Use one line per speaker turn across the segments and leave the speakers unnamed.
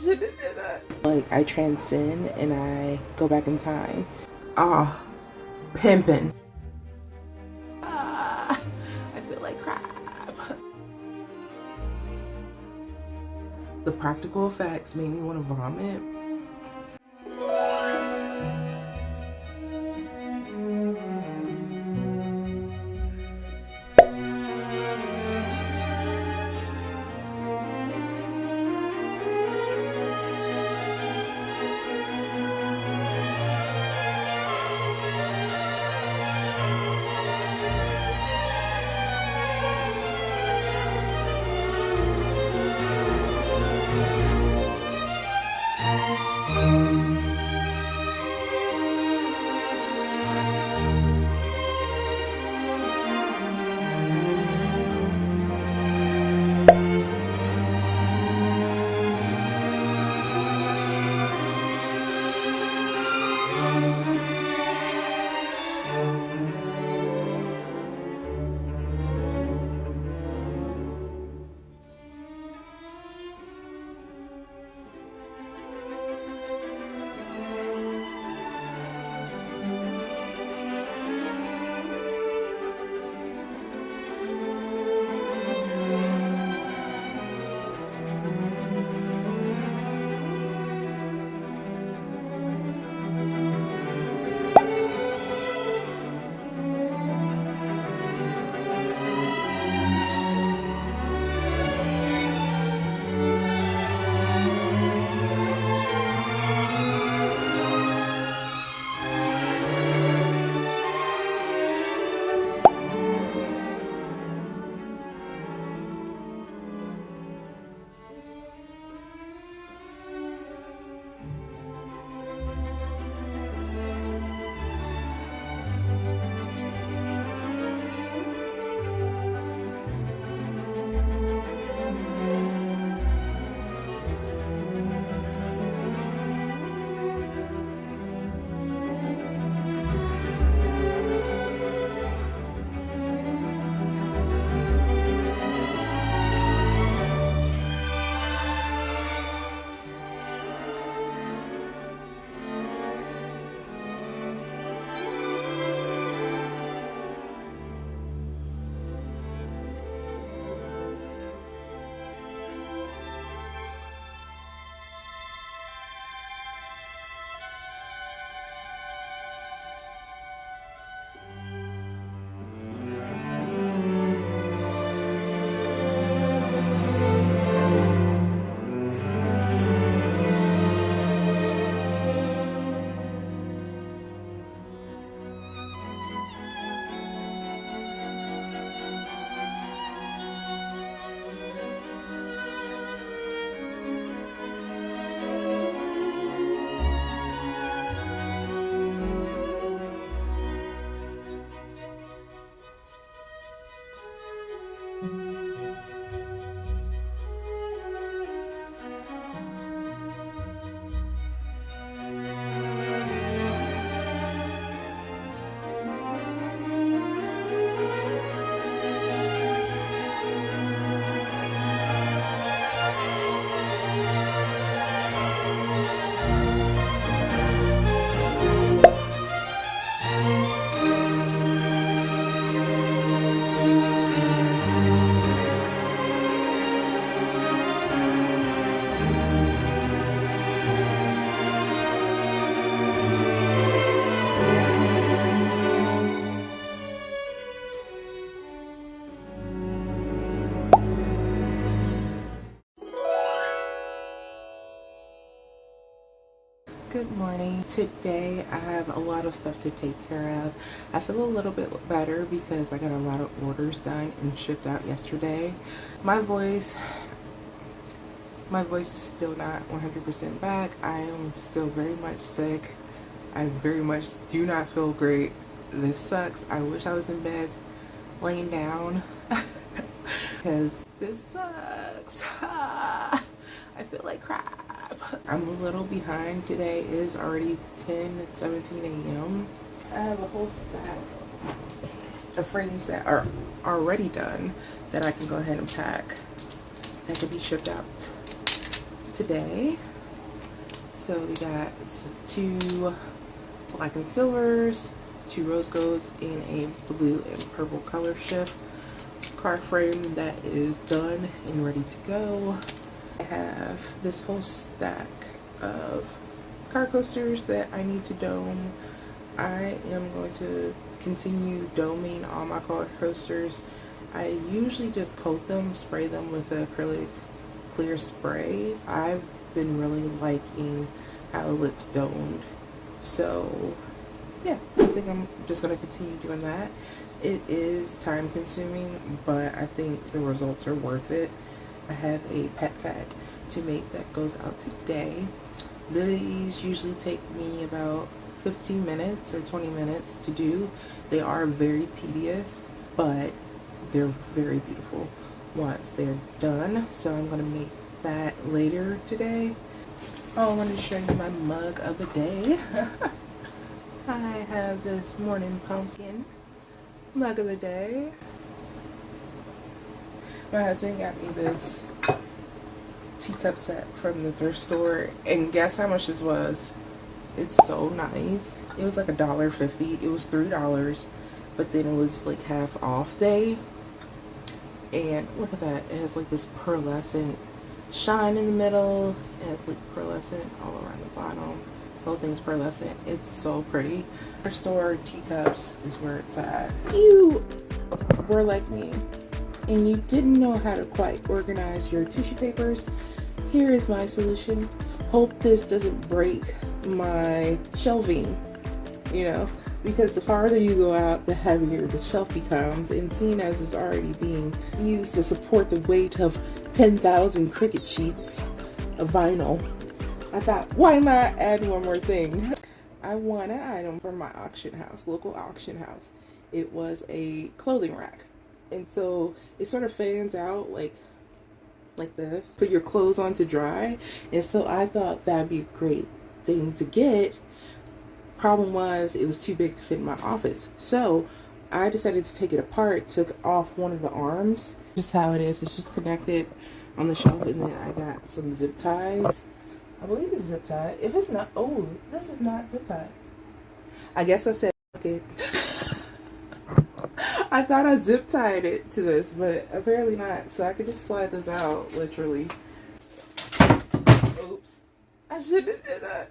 shouldn't have did that. Like, I transcend and I go back in time. Ah, pimping. I feel like crap. The practical effects made me want to vomit. Good morning. Today I have a lot of stuff to take care of. I feel a little bit better because I got a lot of orders done and shipped out yesterday. My voice is still not 100% back. I am still very much sick. I very much do not feel great. This sucks. I wish I was in bed laying down because this sucks. I feel like crap. I'm a little behind. Today is already 10:17 a.m. I have a whole stack of frames that are already done that I can go ahead and pack that could be shipped out today. So we got two black and silvers, two rose golds, and a blue and purple color shift car frame that is done and ready to go. I have this whole stack of car coasters that I need to dome. I am going to continue doming all my car coasters. I usually just coat them, spray them with acrylic clear spray. I've been really liking how it looks domed. So yeah, I think I'm just going to continue doing that. It is time consuming, but I think the results are worth it. I have a pet tag to make that goes out today. These usually take me about 15 minutes or 20 minutes to do. They are very tedious, but they're very beautiful once they're done. So I'm going to make that later today. Oh, I wanted to show you my mug of the day. I have this morning pumpkin mug of the day. My husband got me this teacup set from the thrift store, and guess how much this was? It's so nice. It was like $1.50. It was $3, but then it was like half off day. And look at that. It has like this pearlescent shine in the middle. It has like pearlescent all around the bottom. The whole thing's pearlescent. It's so pretty. Our store teacups is where it's at. You were like me and you didn't know how to quite organize your tissue papers. Here is my solution. Hope this doesn't break my shelving, you know, because the farther you go out, the heavier the shelf becomes, and seeing as it's already being used to support the weight of 10,000 Cricut sheets of vinyl, I thought, why not add one more thing? I won an item from my auction house, local auction house. It was a clothing rack, and so it sort of fans out like this. Put your clothes on to dry, and so I thought that'd be a great thing to get. Problem was, it was too big to fit in my office, so I decided to take it apart, took off one of the arms. Just how it is, it's just connected on the shelf, and then I got some zip ties. I believe it's zip tied. If it's not, oh, this is not zip tied. I guess I said okay. I thought I zip tied it to this, but apparently not. So I could just slide this out, literally. Oops. I shouldn't have did that.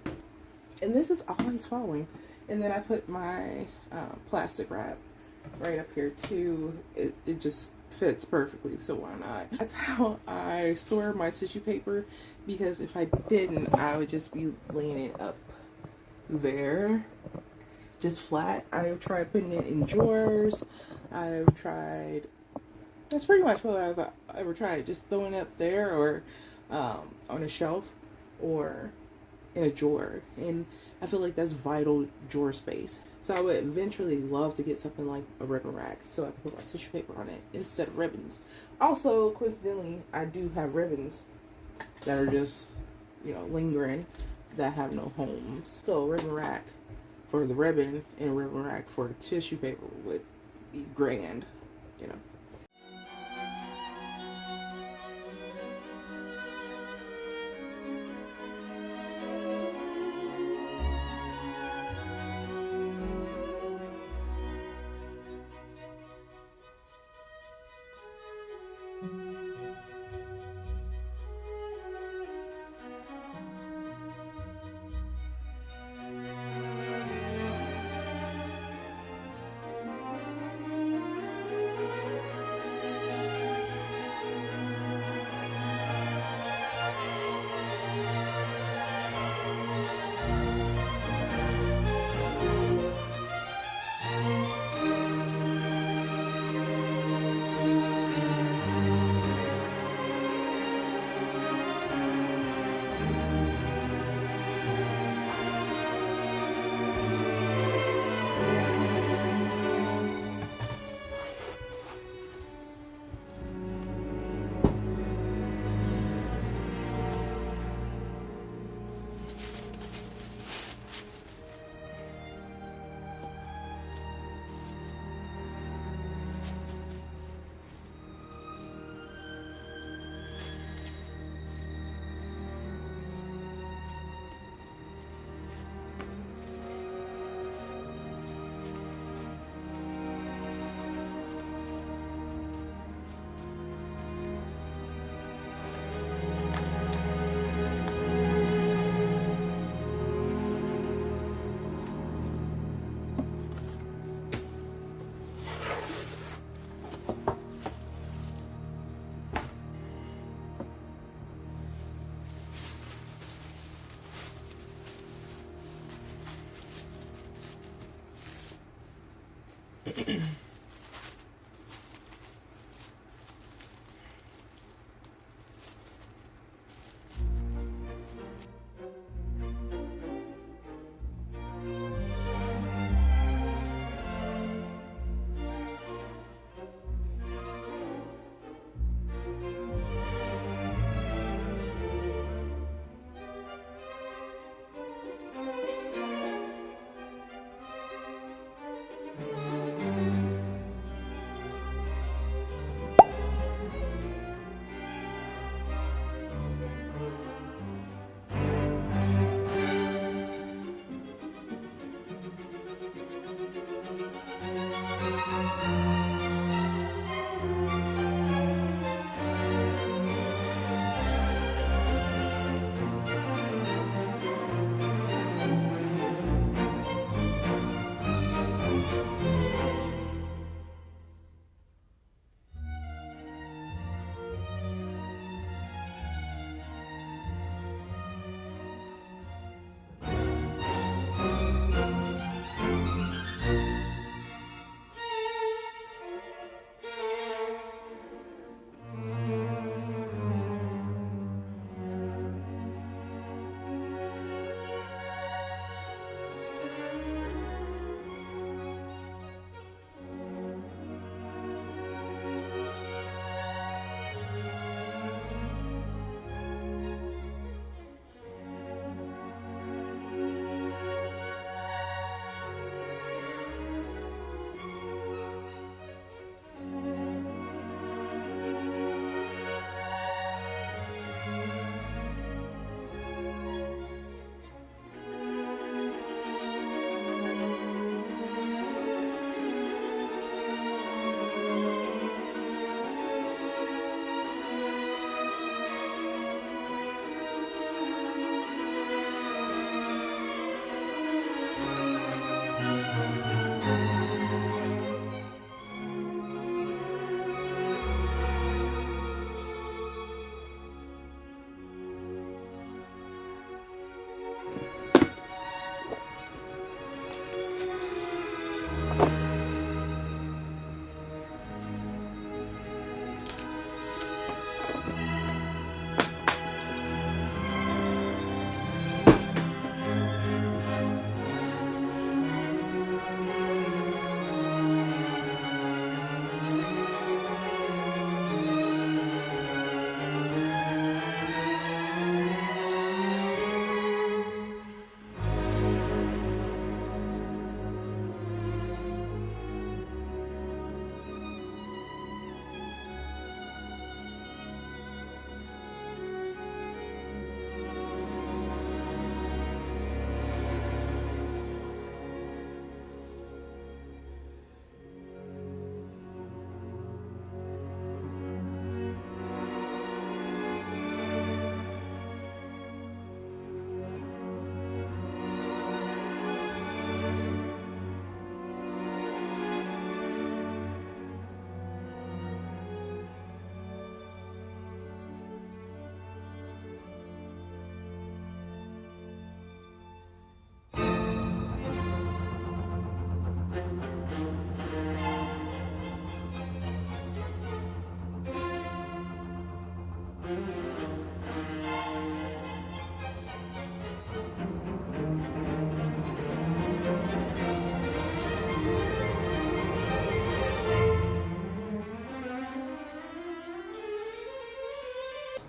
And this is always falling. And then I put my plastic wrap right up here too. It just fits perfectly, so why not? That's how I store my tissue paper, because if I didn't, I would just be laying it up there, just flat. I've tried putting it in drawers. I've tried, that's pretty much what I've ever tried, just throwing it up there, or on a shelf, or in a drawer. And I feel like that's vital drawer space. So I would eventually love to get something like a ribbon rack so I can put my tissue paper on it instead of ribbons. Also, coincidentally, I do have ribbons that are just, you know, lingering, that have no homes. So a ribbon rack for the ribbon and a ribbon rack for the tissue paper would be grand, you know.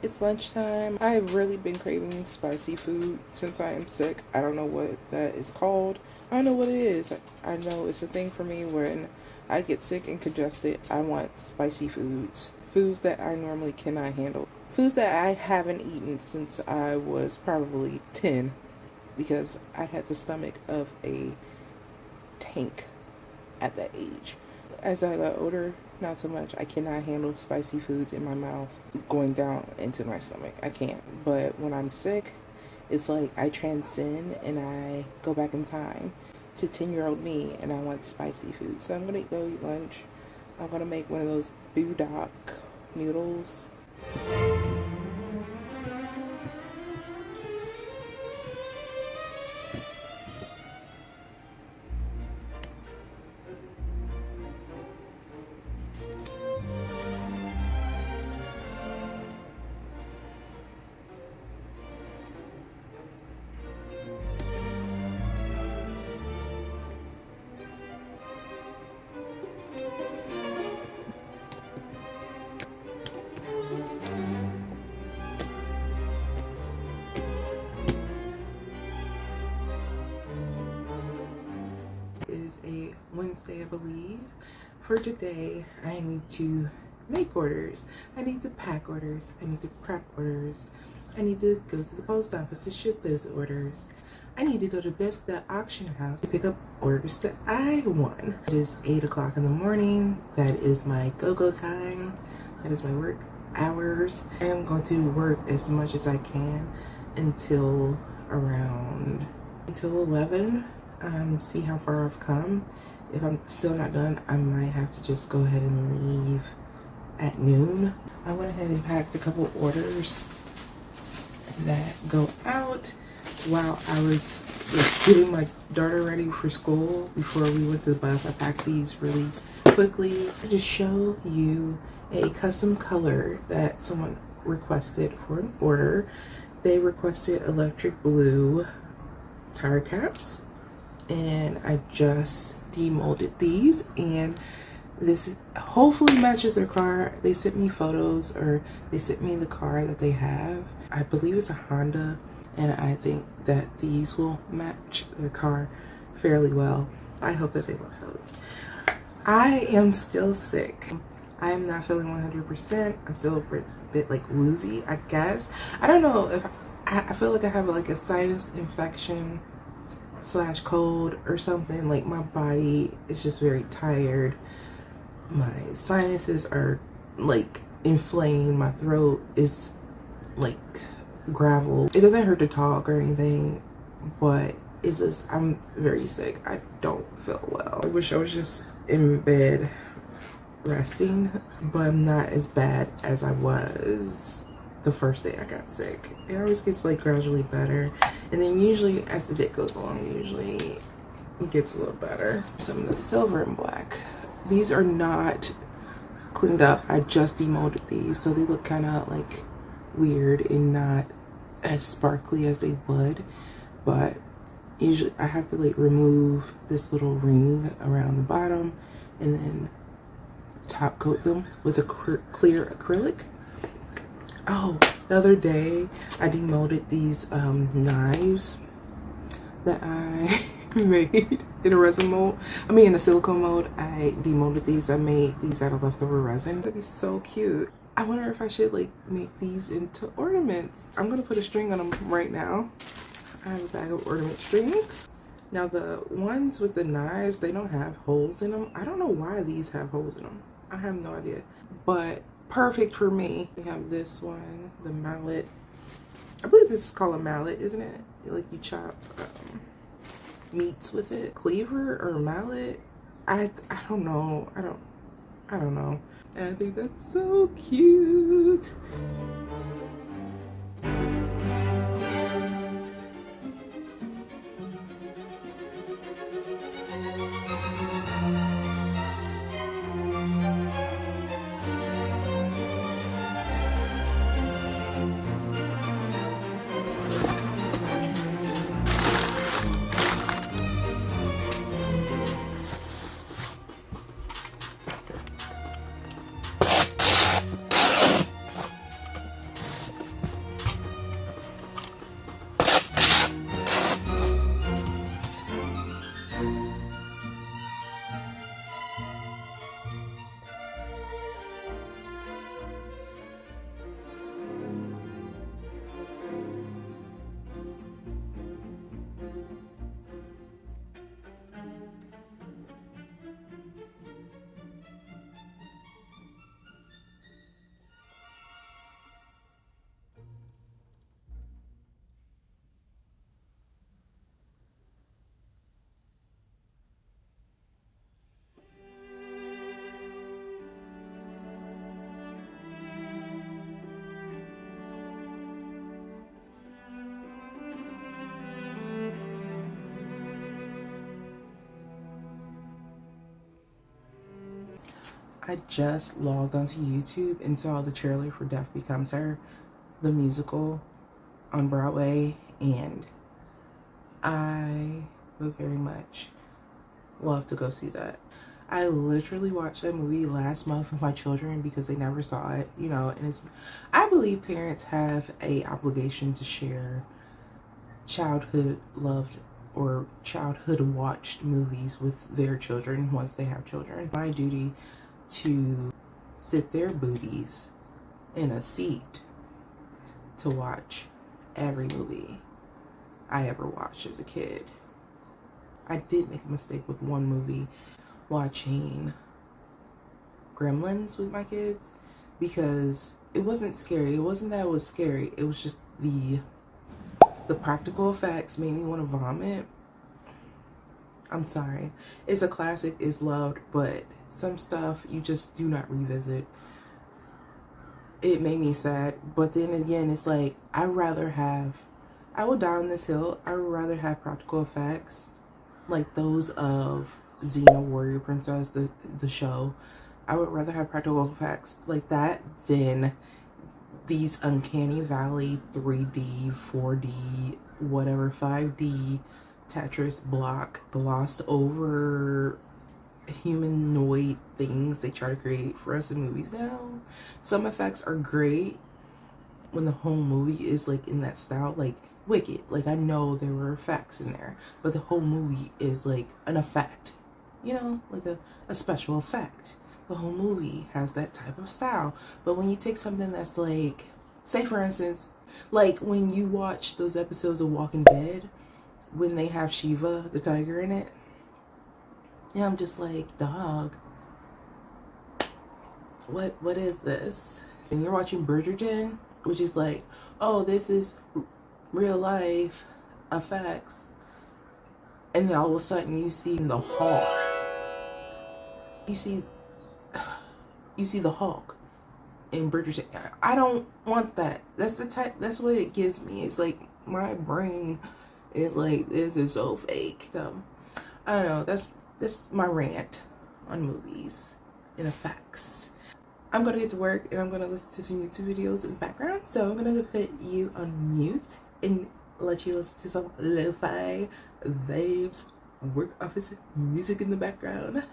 It's lunchtime. I've really been craving spicy food since I am sick. I don't know what that is called. I don't know what it is. I know it's a thing for me when I get sick and congested. I want spicy foods. Foods that I normally cannot handle. Foods that I haven't eaten since I was probably 10 because I had the stomach of a tank at that age. As I got older, not so much. I cannot handle spicy foods in my mouth going down into my stomach. I can't. But when I'm sick, it's like I transcend and I go back in time to 10-year-old me and I want spicy food. So I'm going to go eat lunch. I'm going to make one of those boudin noodles. is a Wednesday, I believe. For today, I need to make orders. I need to pack orders. I need to prep orders. I need to go to the post office to ship those orders. I need to go to Biff the auction house to pick up orders that I won. It is 8 o'clock in the morning. That is my go-go time. That is my work hours. I am going to work as much as I can until 11. See how far I've come. If I'm still not done, I might have to just go ahead and leave at noon. I went ahead and packed a couple orders that go out while I was getting my daughter ready for school before we went to the bus. I packed these really quickly. I just show you a custom color that someone requested for an order. They requested electric blue tire caps, and I just demolded these, and this hopefully matches their car. They sent me photos, or they sent me the car that they have. I believe it's a Honda, and I think that these will match their car fairly well. I hope that they love those. I am still sick. I am not feeling 100%. I'm still a bit like woozy, I guess. I don't know if I feel like I have like a sinus infection / cold or something. Like my body is just very tired. My sinuses are like inflamed. My throat is like gravel. It doesn't hurt to talk or anything, but it's just, I'm very sick. I don't feel well. I wish I was just in bed resting, but I'm not as bad as I was the first day I got sick. It always gets like gradually better, and then usually as the day goes along, usually it gets a little better. Some of the silver and black. These are not cleaned up. I just demolded these, so they look kind of like weird and not as sparkly as they would, but usually I have to like remove this little ring around the bottom and then top coat them with a clear acrylic. Oh, the other day I demolded these knives that I made in a resin mold. I mean in a silicone mold. I demolded these. I made these out of leftover resin. That'd be so cute. I wonder if I should like make these into ornaments. I'm gonna put a string on them right now. I have a bag of ornament strings. Now the ones with the knives, they don't have holes in them. I don't know why these have holes in them. I have no idea, but perfect for me. We have this one, the mallet. I believe this is called a mallet, isn't it? Like you chop meats with it. Cleaver or mallet? I don't know. I don't know. And I think that's so cute. I just logged onto YouTube and saw the trailer for Death Becomes Her, the musical on Broadway, and I would very much love to go see that. I literally watched that movie last month with my children because they never saw it, you know, and it's, I believe parents have a obligation to share childhood loved or childhood watched movies with their children once they have children. My duty to sit their booties in a seat to watch every movie I ever watched as a kid. I did make a mistake with one movie, watching Gremlins with my kids, because it wasn't scary. It wasn't that it was scary. It was just the practical effects made me want to vomit. I'm sorry. It's a classic, it's loved, but some stuff you just do not revisit. It made me sad, but then again, it's like, I will die on this hill. I would rather have practical effects like those of Xena Warrior Princess, the show. I would rather have practical effects like that than these uncanny valley 3D, 4D, whatever, 5D Tetris block glossed over humanoid things they try to create for us in movies now. Some effects are great when the whole movie is like in that style, like Wicked. Like, I know there were effects in there, but the whole movie is like an effect, you know, like a special effect. The whole movie has that type of style. But when you take something that's like, say for instance, like when you watch those episodes of Walking Dead when they have Shiva the tiger in it, yeah, I'm just like, dog, what is this? And you're watching Bridgerton, which is like, oh, this is real life effects, and then all of a sudden you see the Hulk. You see the Hulk in Bridgerton. I don't want that. That's what it gives me. It's like my brain is like, this is so fake. So I don't know. That's my rant on movies and effects. I'm gonna get to work and I'm gonna listen to some YouTube videos in the background. So I'm gonna put you on mute and let you listen to some lo-fi vibes, work office music in the background.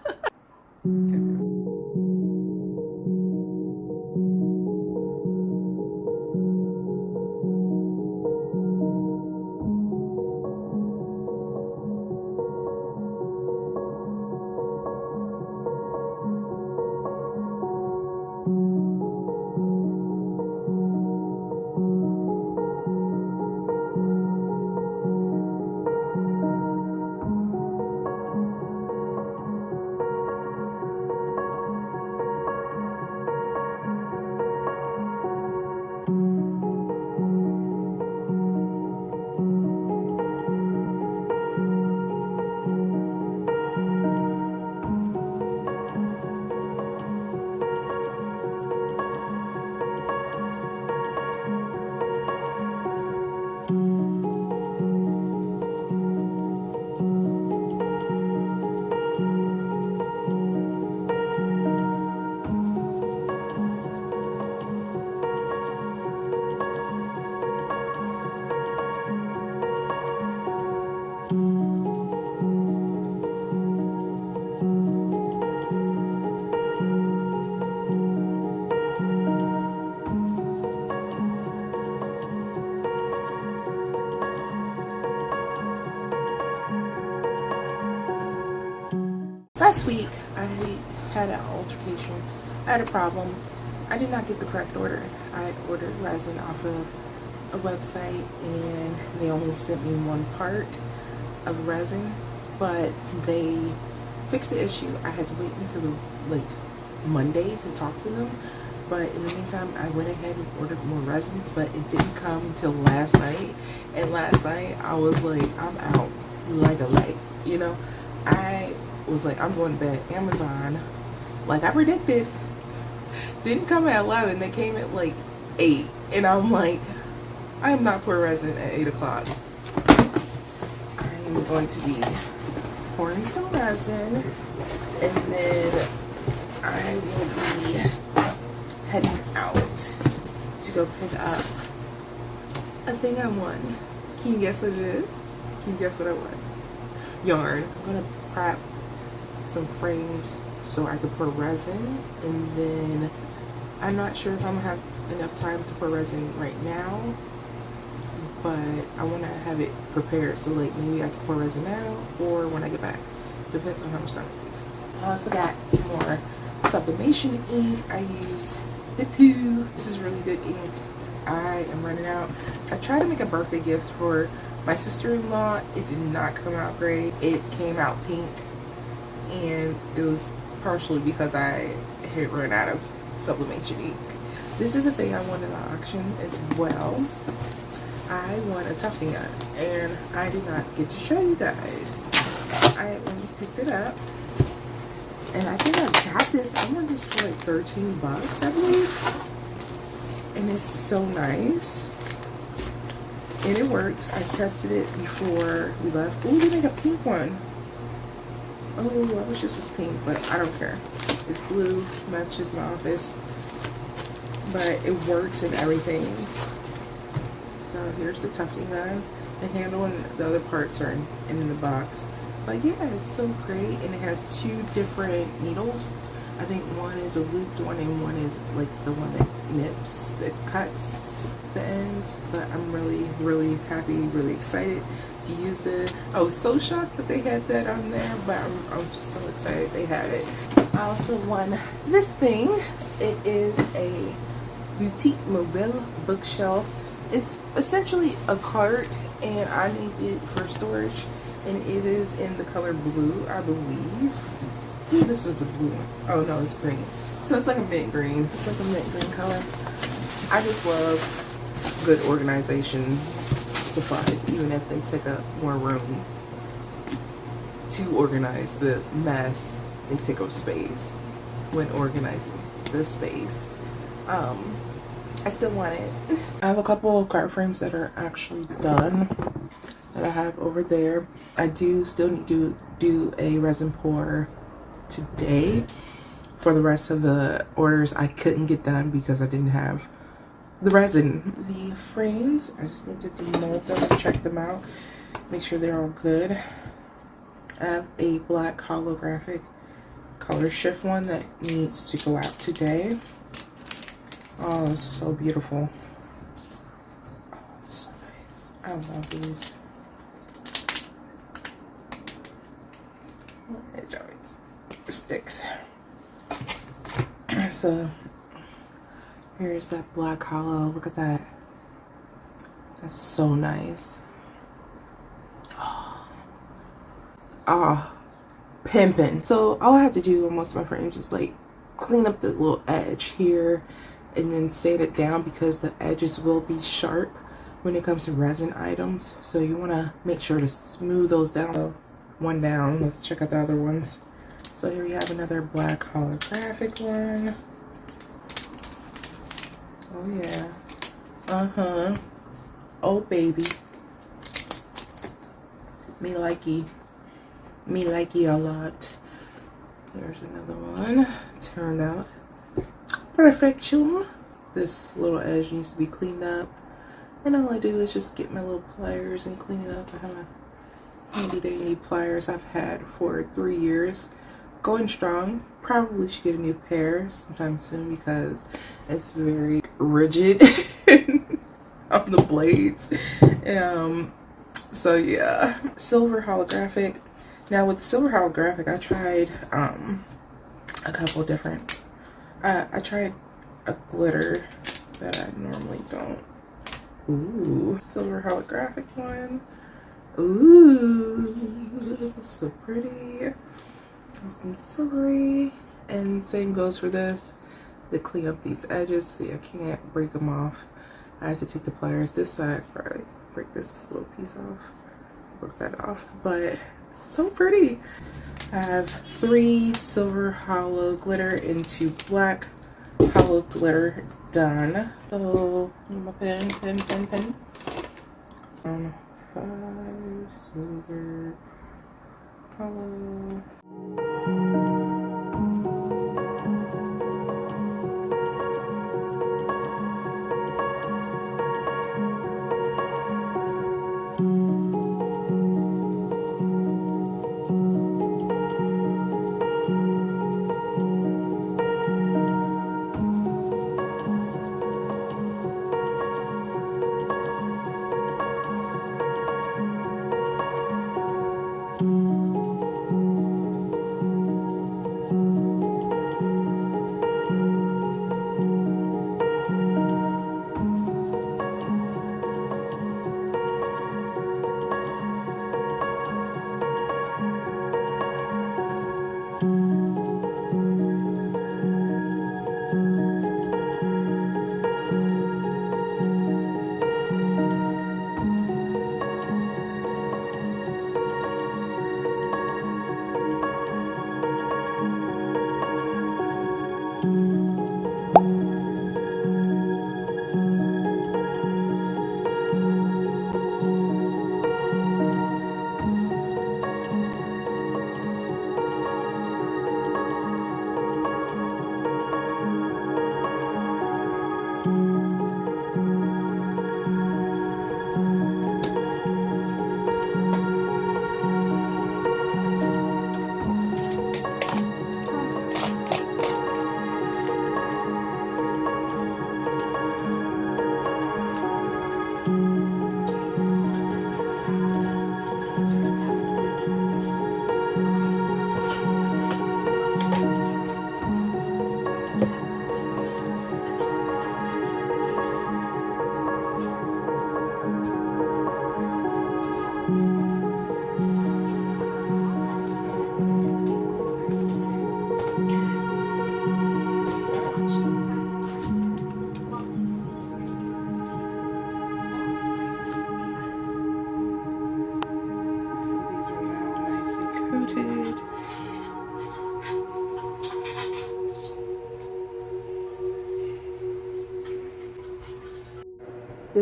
Last week, I had an altercation. I had a problem. I did not get the correct order. I had ordered resin off of a website, and they only sent me one part of resin, but they fixed the issue. I had to wait until Monday to talk to them, but in the meantime, I went ahead and ordered more resin, but it didn't come until last night, and last night, I was like, I'm out like a light, you know? I was like, I'm going to bed. Amazon, like I predicted, didn't come at 11. They came at like 8. And I'm like, I am not pouring resin at 8 o'clock. I am going to be pouring some resin, and then I will be heading out to go pick up a thing I won. Can you guess what it is? Can you guess what I won? Yarn. I'm going to prep some frames so I can pour resin, and then I'm not sure if I'm gonna have enough time to pour resin right now, but I want to have it prepared. So like maybe I can pour resin now or when I get back. Depends on how much time it takes. I also got some more sublimation ink. I use the Pooh. This is really good ink. I am running out. I tried to make a birthday gift for my sister-in-law. It did not come out great. It came out pink, and it was partially because I had run out of sublimation ink. This is a thing I won in the auction as well. I won a tufting gun, and I did not get to show you guys. I only picked it up, and I think I got this. I won this for like 13 bucks, I believe. And it's so nice. And it works. I tested it before we left. Ooh, they make a pink one. Oh, I wish this was pink, but I don't care. It's blue, matches my office. But it works and everything. So here's the tufting gun. The handle and the other parts are in the box. But yeah, it's so great. And it has 2 different needles. I think one is a looped one and one is like the one that nips, that cuts the ends. But I'm really happy, really excited to use this. I was so shocked that they had that on there, but I'm so excited they had it. I also won this thing. It is a Boutique Mobile bookshelf. It's essentially a cart, and I need it for storage, and it is in the color blue, I believe. Ooh, this was the blue one. Oh no, it's green. So it's like a mint green. It's like a mint green color. I just love good organization supplies, even if they take up more room to organize the mess. They take up space when organizing the space. I still want it. I have a couple of card frames that are actually done that I have over there. I do still need to do a resin pour today for the rest of the orders I couldn't get done because I didn't have the resin. The frames, I just need to demold them and check them out, make sure they're all good. I have a black holographic color shift one that needs to go out today. Oh, it's so beautiful. Oh, so nice. I love these. It always sticks. So here's that black hollow. Look at that. That's so nice. Oh, pimping. So all I have to do on most of my frames is like clean up this little edge here and then sand it down because the edges will be sharp when it comes to resin items. So you want to make sure to smooth those down. So one down. Let's check out the other ones. So here we have another black holographic one. Oh yeah. Oh baby. Me likey a lot. There's another one. Turned out perfection. This little edge needs to be cleaned up, and all I do is just get my little pliers and clean it up. I have my handy dandy pliers I've had for 3 years, going strong. Probably should get a new pair sometime soon because it's very rigid on the blades. So yeah, silver holographic. Now with the silver holographic, I tried a couple different. I tried a glitter that I normally don't. Ooh, silver holographic one. Ooh, so pretty. Some silvery, and same goes for this. To clean up these edges, see I can't break them off. I have to take the pliers this side, probably break this little piece off, break that off. But so pretty. I have 3 silver hollow glitter into black hollow glitter done. So my pen. 5 silver hollow.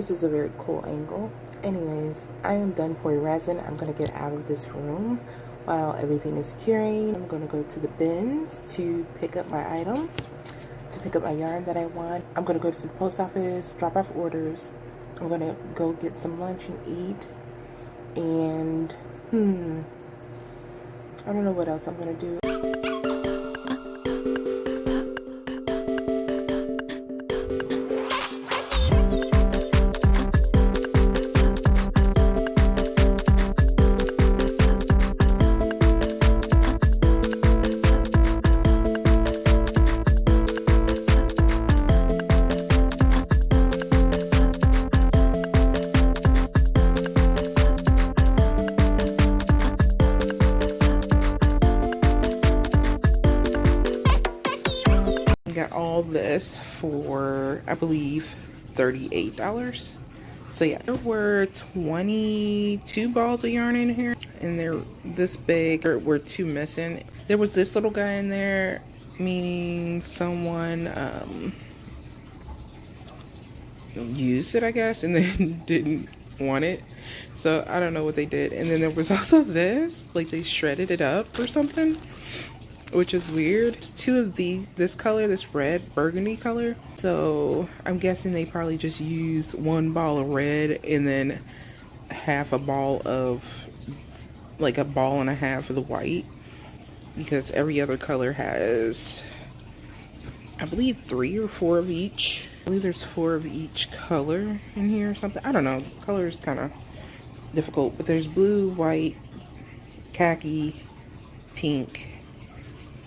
this is a very cool angle. Anyways, I am done pouring resin. I'm gonna get out of this room while everything is curing. I'm gonna go to the bins to pick up my item, to pick up my yarn that I want. I'm gonna go to the post office, drop off orders. I'm gonna go get some lunch and eat. And I don't know what else I'm gonna do. Got all this for, I believe, $38. So yeah, there were 22 balls of yarn in here, and they're this big. There were 2 missing. There was this little guy in there, meaning someone used it, I guess, and then didn't want it. So I don't know what they did. And then there was also this, like they shredded it up or something, which is weird. There's 2 of this color, this red burgundy color. So I'm guessing they probably just used 1 ball of red and then half a ball of, like a ball and a half of the white, because every other color has, I believe, 3 or 4 of each. I believe there's 4 of each color in here or something. I don't know. Color is kind of difficult, but there's blue, white, khaki, pink,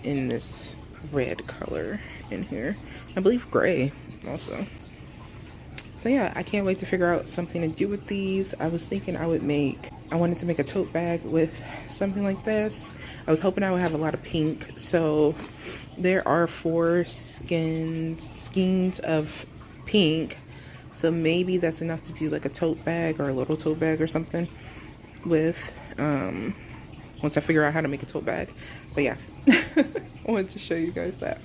in this red color in here. I believe gray also. So yeah, I can't wait to figure out something to do with these. I was thinking I wanted to make a tote bag with something like this. I was hoping I would have a lot of pink. So there are 4 skeins of pink. So maybe that's enough to do like a tote bag or a little tote bag or something with, once I figure out how to make a tote bag. But yeah, I wanted to show you guys that.